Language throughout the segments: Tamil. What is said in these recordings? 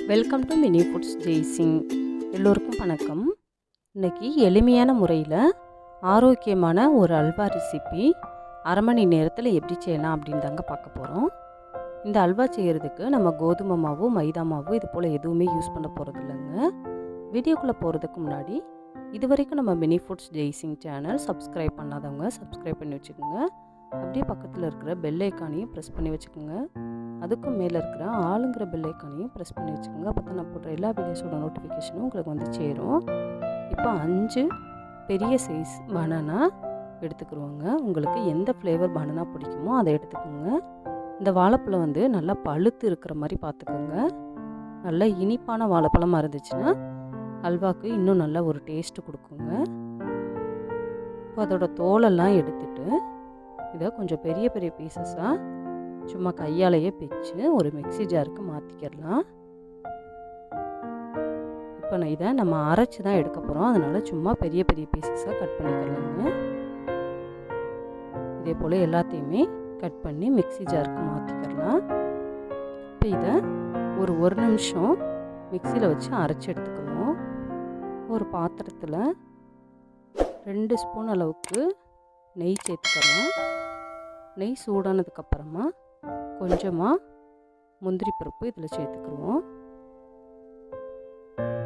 Welcome to Mini Foods Jaisingh. எல்லோருக்கும் வணக்கம். இன்றைக்கி எளிமையான முறையில் ஆரோக்கியமான ஒரு அல்வா ரெசிபி அரை மணி நேரத்தில் எப்படி செய்யலாம் அப்படின்னு தாங்க பார்க்க போகிறோம். இந்த அல்வா செய்கிறதுக்கு நம்ம கோதுமை மாவு, மைதா மாவு இது போல் எதுவுமே யூஸ் பண்ண போகிறது இல்லைங்க. வீடியோக்குள்ளே போகிறதுக்கு முன்னாடி இது வரைக்கும் நம்ம Mini Foods Jaisingh channel subscribe பண்ணாதவங்க சப்ஸ்கிரைப் பண்ணி வச்சுக்கோங்க. அப்படியே பக்கத்தில் இருக்கிற பெல் ஐக்கானையும் ப்ரெஸ் பண்ணி வச்சுக்கோங்க. அதுக்கும் மேலே இருக்கிற ஆளுங்கிற பெல் ஐக்கானையும் ப்ரெஸ் பண்ணி வச்சுக்கோங்க. அப்போ தான் நான் போடுற எல்லா வீடியோஸோட நோட்டிஃபிகேஷனும் உங்களுக்கு வந்து சேரும். இப்போ 5 பெரிய சைஸ் பனானா எடுத்துக்கிடுவோங்க. உங்களுக்கு எந்த ஃப்ளேவர் பனானா பிடிக்குமோ அதை எடுத்துக்கோங்க. இந்த வாழைப்பழம் வந்து நல்லா பழுத்து இருக்கிற மாதிரி பார்த்துக்கோங்க. நல்லா இனிப்பான வாழைப்பழமாக இருந்துச்சுன்னா அல்வாவுக்கு இன்னும் நல்லா ஒரு டேஸ்ட்டு கொடுக்குங்க. இப்போ அதோட தோலெல்லாம் எடுத்துட்டு இதை கொஞ்சம் பெரிய பெரிய பீசஸாக சும்மா கையாலேயே பிச்சு ஒரு மிக்ஸி ஜாருக்கு மாற்றிக்கிடலாம். இப்போ இதை நம்ம அரைச்சி தான் எடுக்க போகிறோம், அதனால் சும்மா பெரிய பெரிய பீசஸாக கட் பண்ணிக்கலாங்க. இதே போல் எல்லாத்தையுமே கட் பண்ணி மிக்ஸி ஜாருக்கு மாற்றிக்கிடலாம். இப்போ இதை ஒரு நிமிஷம் மிக்சியில் வச்சு அரைச்சி எடுத்துக்கணும். ஒரு பாத்திரத்தில் 2 ஸ்பூன் அளவுக்கு நெய் சேர்த்துக்கலாம். நெய் சூடானதுக்கப்புறமா கொஞ்சமாக முந்திரி பருப்பு இதில் சேர்த்துக்குருவோம்.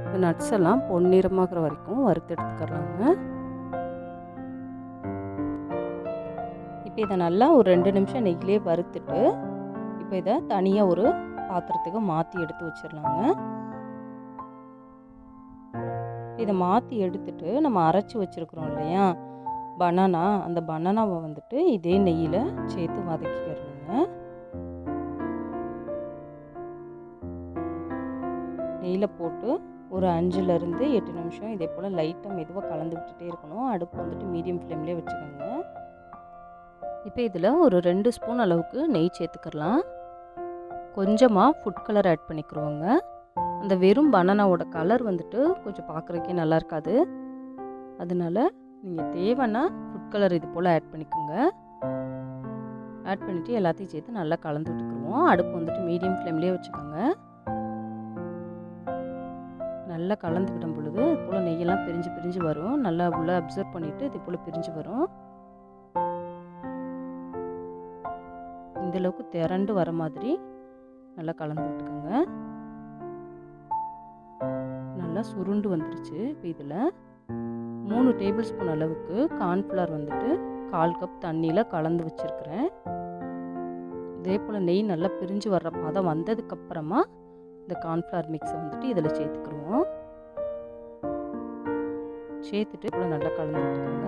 இந்த நட்ஸ் எல்லாம் பொன்னிறமாகிற வரைக்கும் வறுத்து எடுத்துக்கலாங்க. இப்போ இதை நல்லா ஒரு 2 நிமிஷம் நெய்யிலே வறுத்துட்டு இப்போ இதை தனியாக ஒரு பாத்திரத்துக்கு மாற்றி எடுத்து வச்சிடலாங்க. இதை மாற்றி எடுத்துட்டு நம்ம அரைச்சி வச்சுருக்குறோம் இல்லையா பனானா, அந்த பனானாவை வந்துட்டு இதே நெய்யில் சேர்த்து வதக்கிக்கிறணுங்க. நெய்யில் போட்டு ஒரு 5லேருந்து 8 நிமிஷம் இதே போல் லைட்டாக மெதுவாக கலந்து விட்டுட்டே இருக்கணும். அடுப்பு வந்துட்டு மீடியம் ஃப்ளேம்லேயே வச்சுக்கோங்க. இப்போ இதில் ஒரு 2 ஸ்பூன் அளவுக்கு நெய் சேர்த்துக்கலாம். கொஞ்சமாக ஃபுட் கலர் ஆட் பண்ணிக்கிறோங்க. அந்த வெறும் பனானாவோட கலர் வந்துட்டு கொஞ்சம் பார்க்குறதுக்கே நல்லா இருக்காது. அதனால நீங்கள் தேவைன்னா ஃபுட் கலர் இது போல் ஆட் பண்ணிக்கோங்க. ஆட் பண்ணிவிட்டு எல்லாத்தையும் சேர்த்து நல்லா கலந்து விட்டுக்குருவோம். அடுப்பு வந்துட்டு மீடியம் ஃப்ளேம்லேயே வச்சுக்கோங்க. நல்லா கலந்து விடும் பொழுது இது போல் நெய்யெல்லாம் பிரிஞ்சு வரும். நல்லா உள்ள அப்சர்வ் பண்ணிவிட்டு இது போல் பிரிஞ்சு வரும். இந்தளவுக்கு திரண்டு வர மாதிரி நல்லா கலந்து விட்டுக்கோங்க. நல்லா சுருண்டு வந்துருச்சு. இப்போ இதில் 3 டேபிள் ஸ்பூன் அளவுக்கு கார்ன்ஃப்ளவர் வந்துட்டு 1/4 கப் தண்ணியில் கலந்து வச்சுருக்கிறேன். இதே போல் நெய் நல்லா பிரிஞ்சு வர்ற பதம் வந்ததுக்கப்புறமா இந்த கார்ன்ஃப்ளவர் மிக்ஸை வந்துட்டு இதில் சேர்த்துக்குருவோம். சேர்த்துட்டு இப்போ நல்லா கலந்து விட்டுக்கோங்க.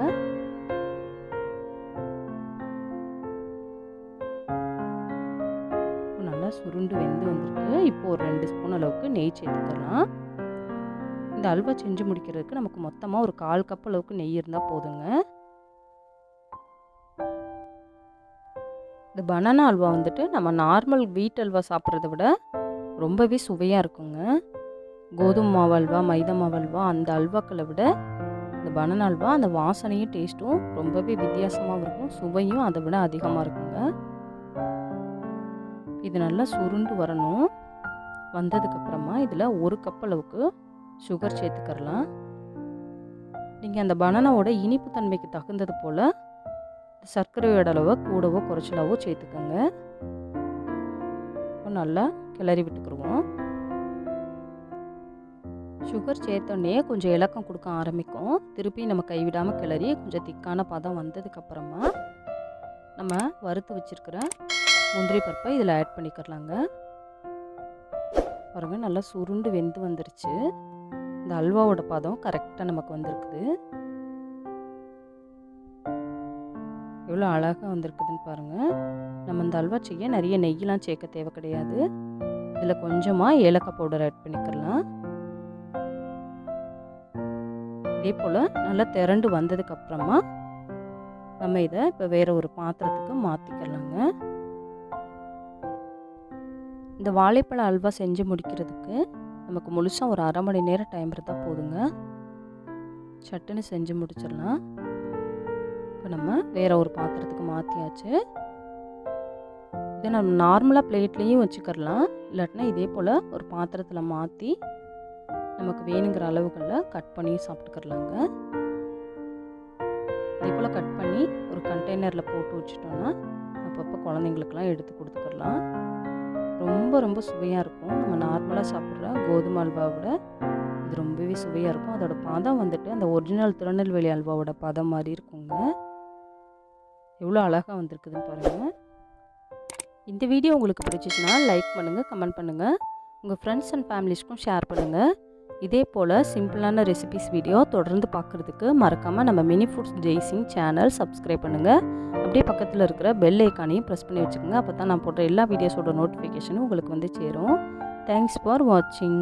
இப்போ நல்லா சுருண்டு வெந்து வந்திருக்கு. இப்போ ஒரு 2 ஸ்பூன் அளவுக்கு நெய் சேர்த்துக்கலாம். இந்த அல்வா செஞ்சு முடிக்கிறதுக்கு நமக்கு மொத்தமாக ஒரு 1/4 கப் அளவுக்கு நெய் இருந்தால் போதுங்க. இந்த பனானா அல்வா வந்துட்டு நம்ம நார்மல் வீட் அல்வா சாப்பிட்றத விட ரொம்பவே சுவையாக இருக்குங்க. கோதுமை மாவு அல்வா, மைதா மாவு அல்வா அந்த அல்வாக்களை விட இந்த பனானா அல்வா அந்த வாசனையும் டேஸ்ட்டும் ரொம்பவே வித்தியாசமாகவும் இருக்கும். சுவையும் அதை விட அதிகமாக இருக்குங்க. இது நல்லா சுருண்டு வரணும். வந்ததுக்கப்புறமா இதில் 1 கப் அளவுக்கு சுகர் சேர்த்துக்கலாம். நீங்கள் அந்த பனானாவோட இனிப்பு தன்மைக்கு தகுந்தது போல் சர்க்கரையோட அளவை கூடவோ குறைச்சலாவோ சேர்த்துக்கோங்க. நல்லா கிளறி விட்டுக்குருவோம். சுகர் சேர்த்தோடனே கொஞ்சம் இலக்கம் கொடுக்க ஆரம்பிக்கும். திருப்பி நம்ம கைவிடாமல் கிளறி கொஞ்சம் திக்கான பதம் வந்ததுக்கப்புறமா நம்ம வறுத்து வச்சுருக்கிற முந்திரி பருப்பை இதில் ஆட் பண்ணிக்கிறலாங்க. பாருங்கள் நல்லா சுருண்டு வெந்து வந்துருச்சு. இந்த அல்வாவோட பதம் கரெக்டாக நமக்கு வந்திருக்குது. எவ்வளோ அழகாக வந்திருக்குதுன்னு பாருங்கள். நம்ம இந்த அல்வா செய்ய நிறைய நெய்யெலாம் சேர்க்க தேவை கிடையாது. இதில் கொஞ்சமாக ஏலக்காய் பவுடர் ஆட் பண்ணிக்கலாம். இதே போல் நல்லா திரண்டு வந்ததுக்கப்புறமா நம்ம இதை இப்போ வேறு ஒரு பாத்திரத்துக்கு மாற்றிக்கலாங்க. இந்த வாழைப்பழ அல்வா செஞ்சு முடிக்கிறதுக்கு நமக்கு முழுசாக ஒரு அரை மணி நேரம் டைம் இருந்தால் போதுங்க. சட்டுன்னு செஞ்சு முடிச்சிடலாம். இப்போ நம்ம வேறு ஒரு பாத்திரத்துக்கு மாற்றியாச்சு. இதை நம்ம நார்மலாக பிளேட்லேயும் வச்சுக்கிறலாம். இல்லாட்டினா இதே போல் ஒரு பாத்திரத்தில் மாற்றி நமக்கு வேணுங்கிற அளவுகளில் கட் பண்ணி சாப்பிட்டுக்கிறலாங்க. இதே போல் கட் பண்ணி ஒரு கண்டெய்னரில் போட்டு வச்சுட்டோன்னா அப்பப்போ குழந்தைங்களுக்கெல்லாம் எடுத்து கொடுத்துக்கலாம். ரொம்ப ரொம்ப சுவையாக இருக்கும். நம்ம நார்மலாக சாப்பிட்ற கோதுமை அல்வாவோட இது ரொம்பவே சுவையாக இருக்கும். அதோட பதம் வந்துட்டு அந்த ஒரிஜினல் திருநெல்வேலி அல்வாவோட பதம் மாதிரி இருக்குங்க. எவ்வளோ அழகாக வந்திருக்குதுன்னு பாருங்கள். இந்த வீடியோ உங்களுக்கு பிடிச்சிச்சுன்னா லைக் பண்ணுங்கள், கமெண்ட் பண்ணுங்கள், உங்கள் ஃப்ரெண்ட்ஸ் அண்ட் ஃபேமிலிஸ்க்கும் ஷேர் பண்ணுங்கள். இதே போல் சிம்பிளான ரெசிபிஸ் வீடியோ தொடர்ந்து பார்க்குறதுக்கு மறக்காமல் நம்ம Mini Foods Jaisingh channel subscribe பண்ணுங்கள். அப்படியே பக்கத்தில் இருக்கிற பெல் ஐக்கானையும் ப்ரெஸ் பண்ணி வச்சுக்கோங்க. அப்போ தான் நான் போடுற எல்லா வீடியோஸோட நோட்டிஃபிகேஷனும் உங்களுக்கு வந்து சேரும். தேங்க்ஸ் ஃபார் வாட்சிங்.